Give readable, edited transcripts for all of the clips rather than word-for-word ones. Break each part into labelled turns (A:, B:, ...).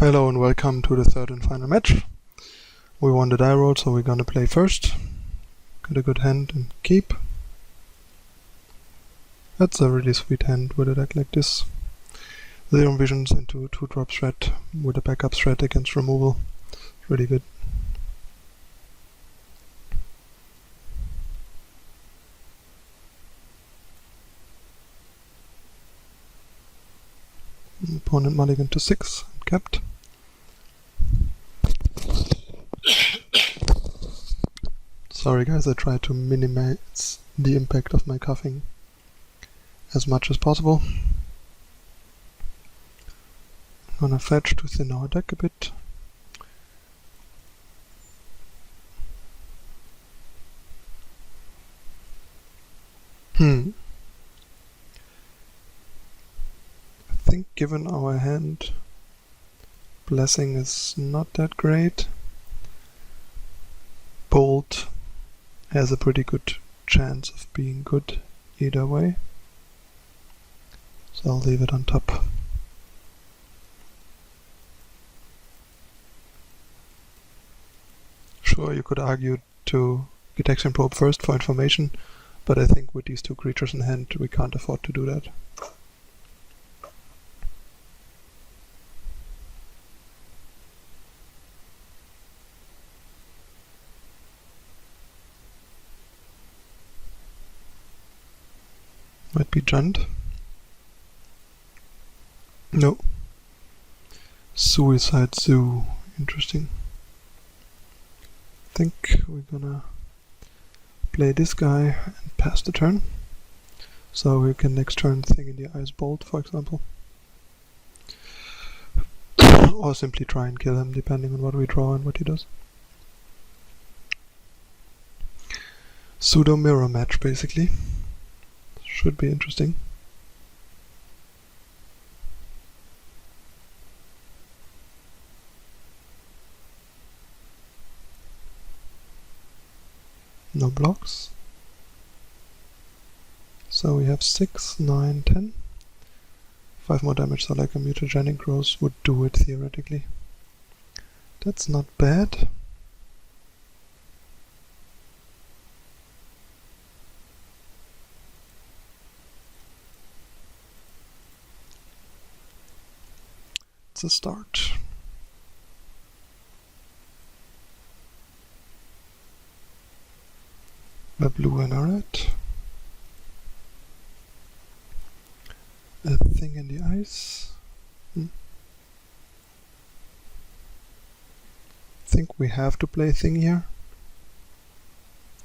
A: Hello and welcome to the third and final match. We won the die roll, so we're gonna play first. Got a good hand and keep. That's a really sweet hand with a deck like this. 0 visions into 2-drop threat with a backup threat against removal. Really good. Opponent mulligan to 6 and kept. Sorry guys, I try to minimize the impact of my coughing as much as possible. I'm gonna fetch to thin our deck a bit. I think given our hand, Blessing is not that great. Bolt has a pretty good chance of being good either way, so I'll leave it on top. Sure, you could argue to Gitaxian Probe first for information, but I think with these two creatures in hand we can't afford to do that. Might be Jund. No. Suicide Zoo. Interesting. I think we're gonna play this guy and pass the turn. So we can next turn Thing in the Eyes Bolt, for example. Or simply try and kill him, depending on what we draw and what he does. Pseudo mirror match, basically. Should be interesting. No blocks. So we have 6, 9, 10. 5 more damage, so like a mutagenic growth would do it theoretically. That's not bad. It's a start. A blue and a red. A Thing in the Ice. Think we have to play Thing here,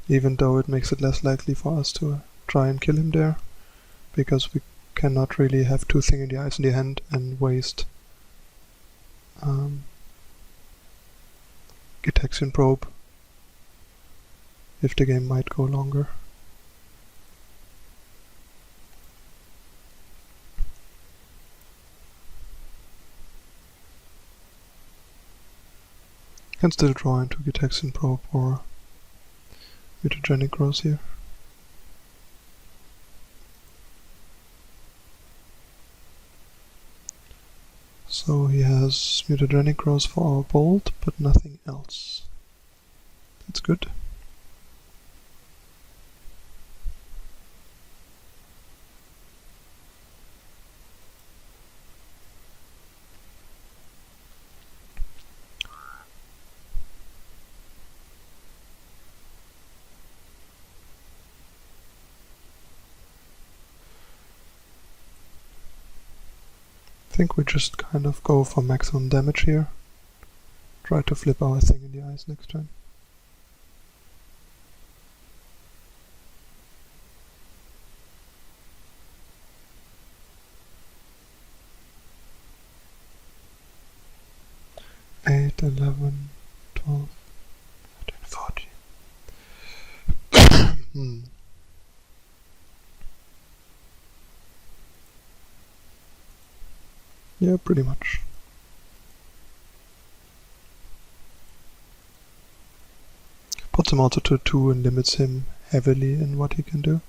A: even though it makes it less likely for us to try and kill him there, because we cannot really have 2 Thing in the Ice in the hand and waste Gitaxian Probe if the game might go longer. Can still draw into Gitaxian Probe or Mutagenic Growth here. So he has Mutagenic Growth for our Bolt, but nothing else. That's good. I think we just kind of go for maximum damage here. Try to flip our Thing in the Eyes next turn. Eight, 11, 12, 13, 14. Yeah, pretty much. Puts him also to 2 and limits him heavily in what he can do.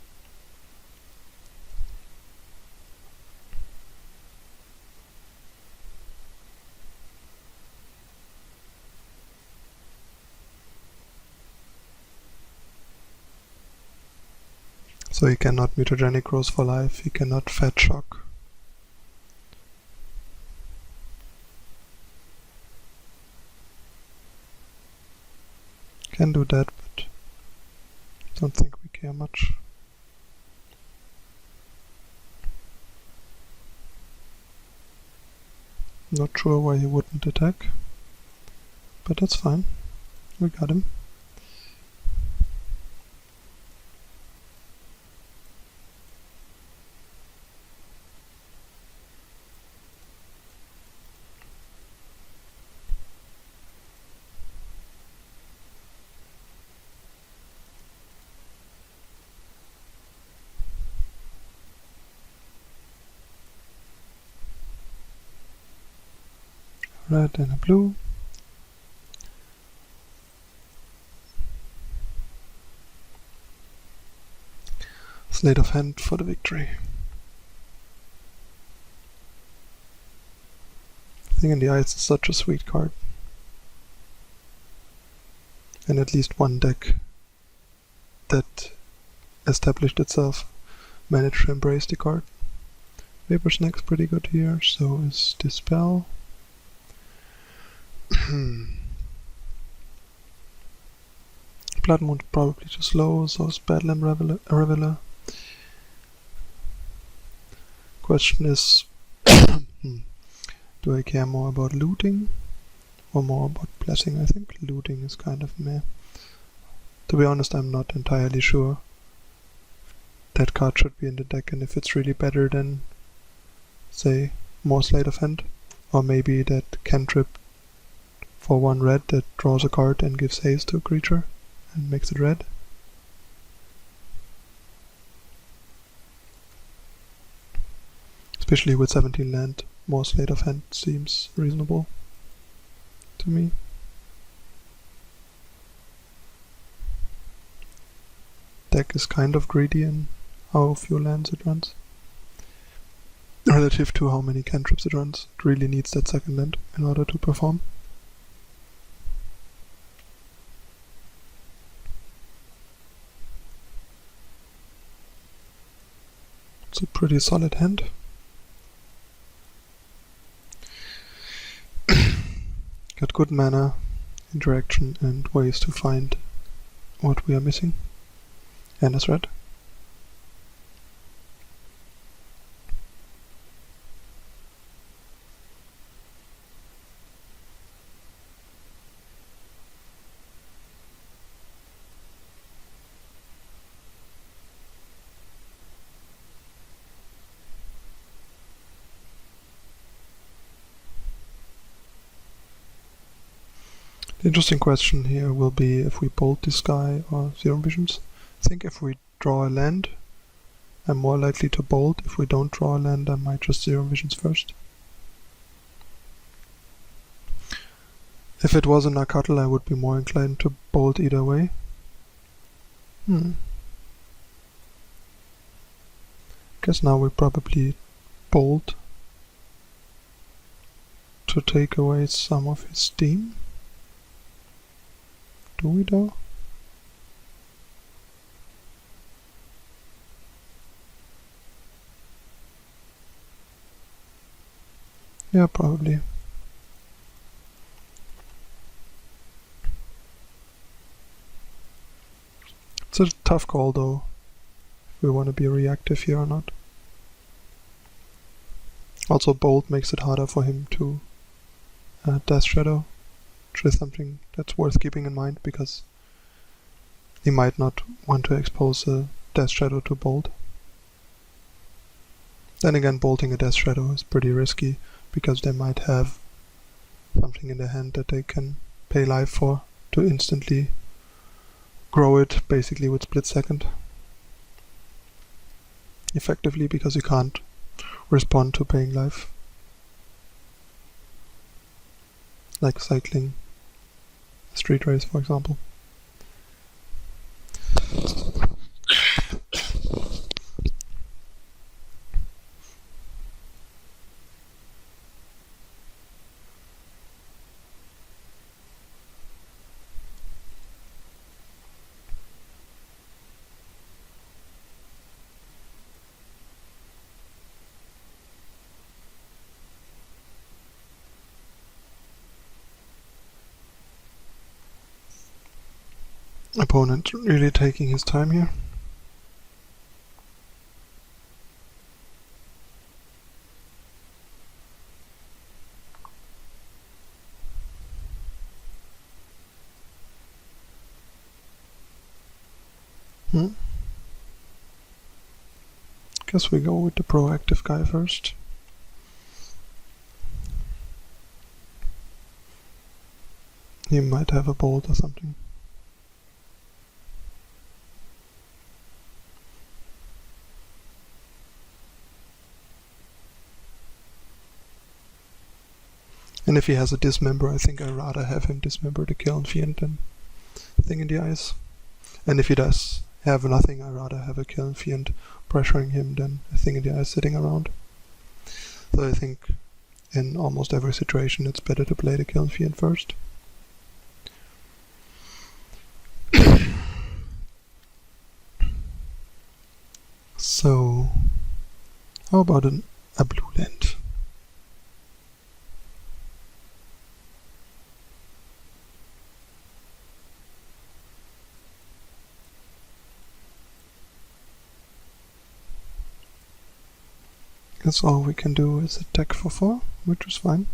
A: So he cannot Mutagenic Growth for life, he cannot Fat Shock. Can do that, but don't think we care much. Not sure why he wouldn't attack, but that's fine. We got him. Red and a blue. Sleight of Hand for the victory. Thing in the Ice is such a sweet card. And at least one deck that established itself managed to embrace the card. Vapor Snake's pretty good here, so is Dispel. Blood Moon probably too slow, so is Bedlam Reveler. Question is, do I care more about looting or more about blessing? I think looting is kind of meh. To be honest, I'm not entirely sure that card should be in the deck and if it's really better than, say, more Sleight of Hand, or maybe that cantrip for 1 red that draws a card and gives haste to a creature and makes it red. Especially with 17 land, more Sleight of Hand seems reasonable to me. Deck is kind of greedy in how few lands it runs. Relative to how many cantrips it runs, it really needs that second land in order to perform. It's a pretty solid hand. Got good mana, interaction, and ways to find what we are missing. And it's red. The interesting question here will be if we bolt this guy or Zero Visions. I think if we draw a land, I'm more likely to bolt. If we don't draw a land, I might just Zero Visions first. If it was a Narcuttle, I would be more inclined to bolt either way. Guess now we probably bolt to take away some of his steam. Do we though? Yeah, probably. It's a tough call though, if we want to be reactive here or not. Also, Bolt makes it harder for him to Death Shadow, which is something that's worth keeping in mind because he might not want to expose a Death Shadow to Bolt. Then again, bolting a Death Shadow is pretty risky because they might have something in their hand that they can pay life for to instantly grow it, basically with split second. Effectively, because you can't respond to paying life. Like cycling a street race, for example. Opponent really taking his time here. Guess we go with the proactive guy first. He might have a bolt or something. And if he has a dismember, I think I'd rather have him dismember the Kiln Fiend than Thing in the Ice. And if he does have nothing, I'd rather have a Kiln Fiend pressuring him than a Thing in the Ice sitting around. So I think in almost every situation it's better to play the Kiln Fiend first. So, how about a blue land? Guess all we can do is attack for 4, which is fine.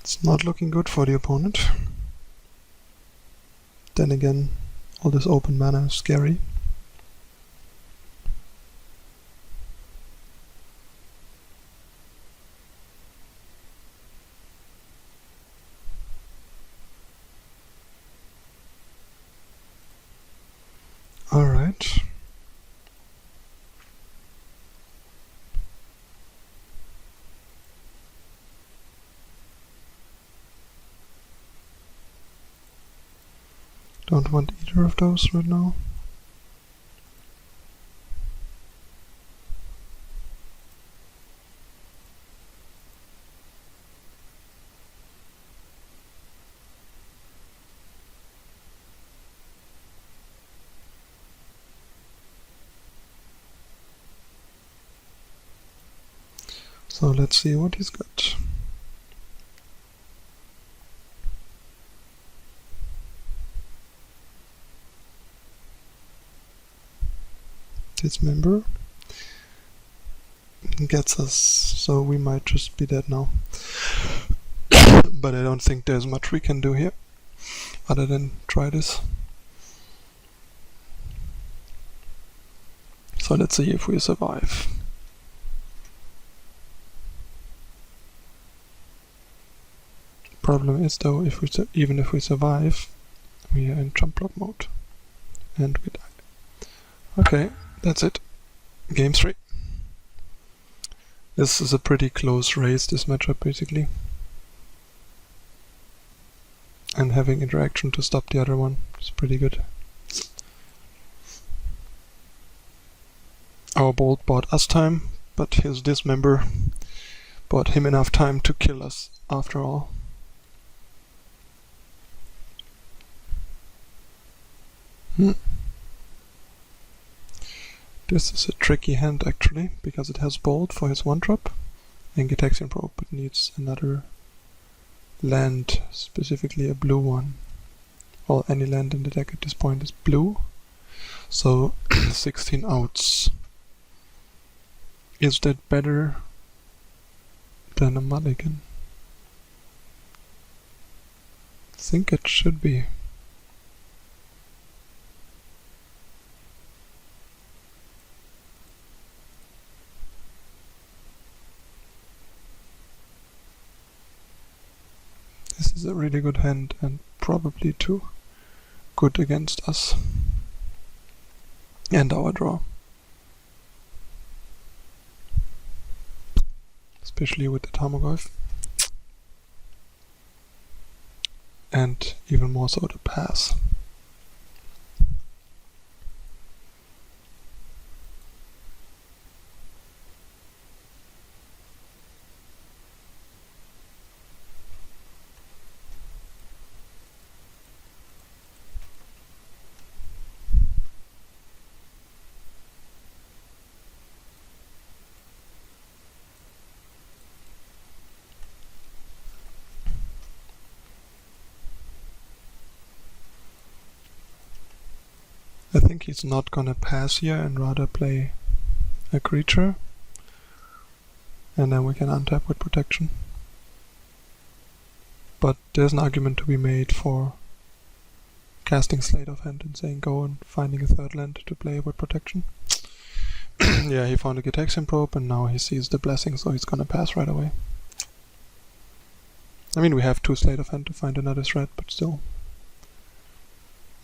A: It's not looking good for the opponent. Then again, all this open mana is scary. Alright. Don't want either of those right now. So let's see what he's got. Dismember gets us, so we might just be dead now. But I don't think there's much we can do here other than try this. So let's see if we survive. Problem is though, even if we survive, we are in jump block mode and we die. Okay, that's it. Game 3. This is a pretty close race, this matchup basically. And having interaction to stop the other one is pretty good. Our bolt bought us time, but his dismember bought him enough time to kill us after all. This is a tricky hand actually, because it has bolt for his 1-drop and Gitaxian Probe, but needs another land, specifically a blue one. Well, any land in the deck at this point is blue, so 16 outs. Is that better than a mulligan? I think it should be. This is a really good hand and probably too good against us and our draw. Especially with the Tarmogoyf. And even more so the pass. I think he's not gonna pass here and rather play a creature. And then we can untap with protection. But there's an argument to be made for casting Sleight of Hand and saying go and finding a third land to play with protection. Yeah, he found a Gitaxian Probe and now he sees the Blessing, so he's gonna pass right away. I mean, we have 2 Sleight of Hand to find another threat, but still.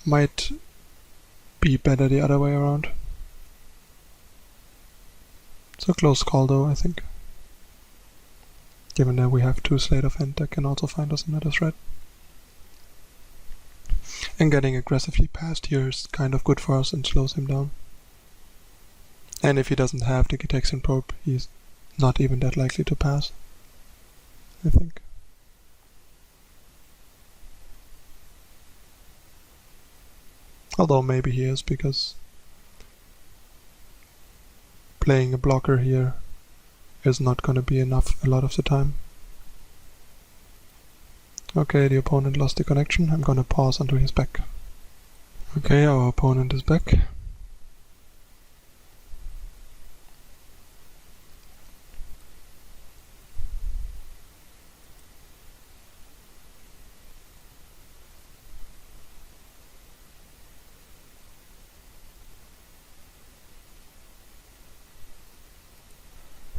A: Might be better the other way around. It's a close call though, I think. Given that we have 2 Sleight of Hand that can also find us another threat. And getting aggressively past here is kind of good for us and slows him down. And if he doesn't have the Gitaxian Probe, he's not even that likely to pass, I think. Although maybe he is, because playing a blocker here is not gonna be enough a lot of the time. Okay, the opponent lost the connection. I'm gonna pause until he's back. Okay, our opponent is back.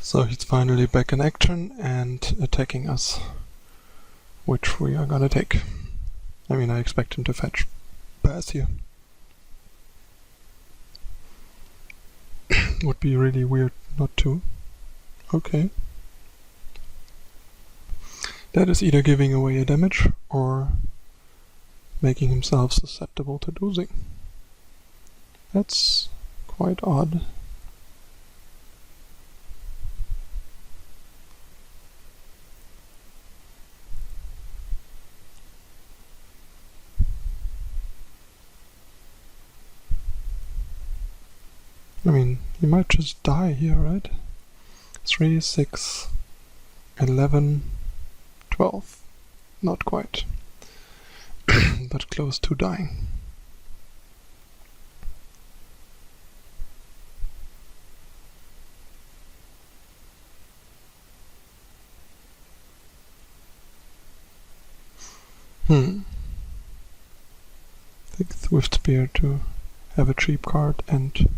A: So he's finally back in action and attacking us, which we are gonna take. I mean, I expect him to fetch pass here. Would be really weird not to. Okay. That is either giving away a damage or making himself susceptible to losing. That's quite odd. I mean, he might just die here, right? 3, 6, 11, 12. Not quite. But close to dying. I think Swift Spear to have a cheap card and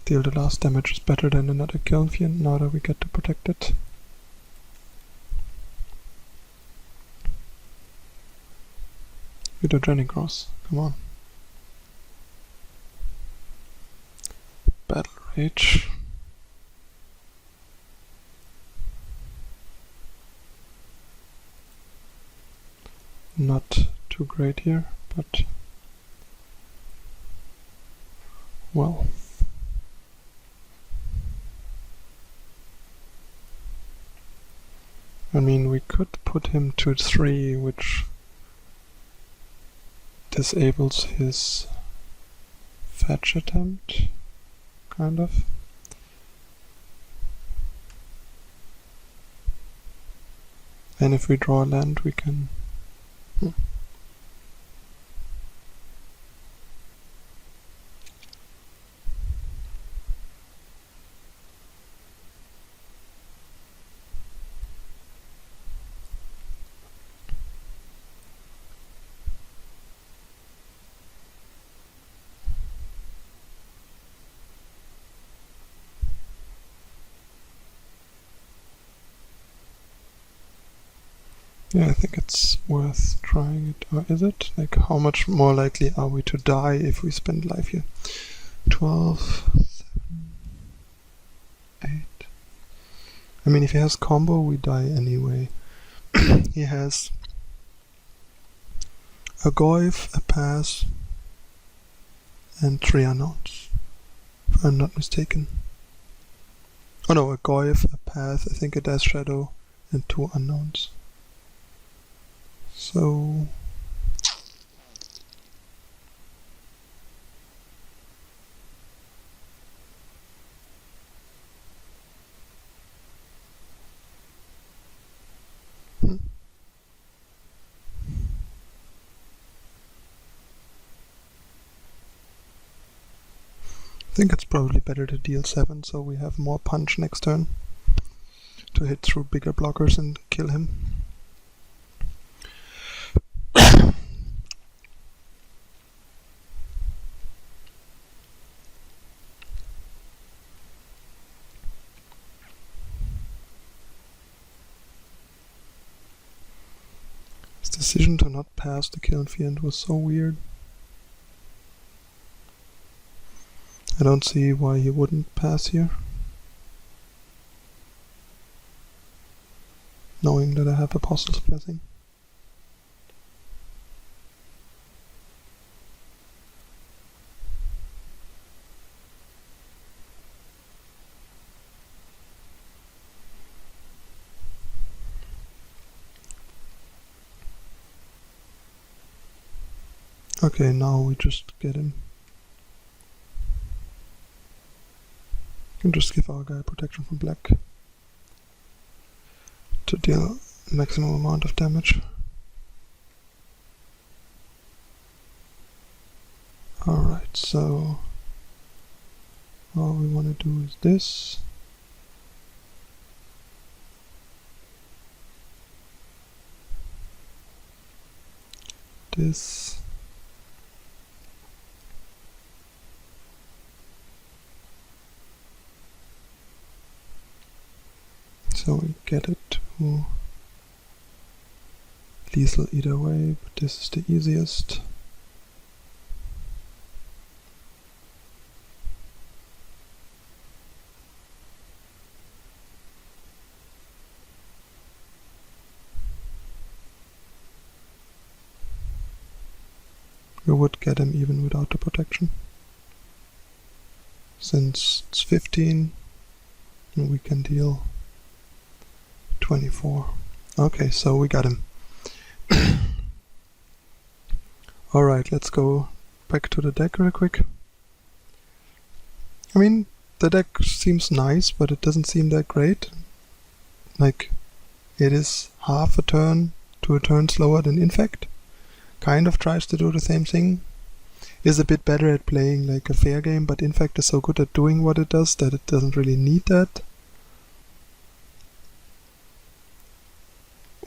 A: deal the last damage is better than another Kiln Fiend now that we get to protect it. Mutagenic Cross, come on. Battle Rage. Not too great here, but well. I mean, we could put him to 3, which disables his fetch attempt, kind of. And if we draw land, we can... Yeah, I think it's worth trying it. Or is it? Like, how much more likely are we to die if we spend life here? 12, 7, 8. I mean, if he has combo, we die anyway. He has a Goyf, a Pass, and 3 unknowns, if I'm not mistaken. Oh no, a Goyf, a Path, I think a Death Shadow, and 2 unknowns. So... think it's probably better to deal 7 so we have more punch next turn to hit through bigger blockers and kill him. His decision to not pass the Kill and Fiend was so weird. I don't see why he wouldn't pass here, knowing that I have Apostle's Blessing. Okay, now we just get him. And just give our guy protection from black to deal maximum amount of damage. Alright, so all we want to do is this. This. So we get it to lethal either way, but this is the easiest. We would get him even without the protection. Since it's 15, we can deal 24. Okay, so we got him. Alright, let's go back to the deck real quick. I mean, the deck seems nice, but it doesn't seem that great. Like, it is half a turn to a turn slower than Infect. Kind of tries to do the same thing. Is a bit better at playing like a fair game, but Infect is so good at doing what it does that it doesn't really need that.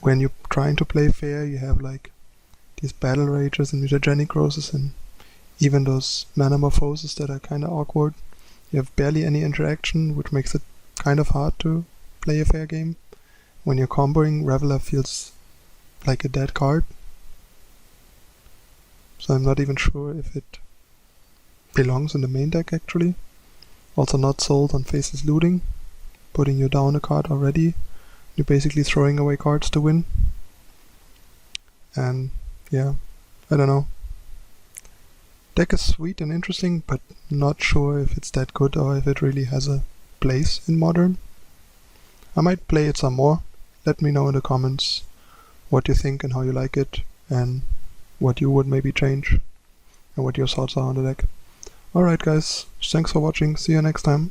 A: When you're trying to play fair, you have like these battle rages and mutagenic roses and even those manamorphoses that are kind of awkward. You have barely any interaction, which makes it kind of hard to play a fair game. When you're comboing, Reveler feels like a dead card. So I'm not even sure if it belongs in the main deck actually. Also not sold on Faceless Looting, putting you down a card already. You're basically throwing away cards to win. And yeah, I don't know. Deck is sweet and interesting, but not sure if it's that good or if it really has a place in Modern. I might play it some more. Let me know in the comments what you think and how you like it, and what you would maybe change, and what your thoughts are on the deck. Alright guys, thanks for watching, see you next time.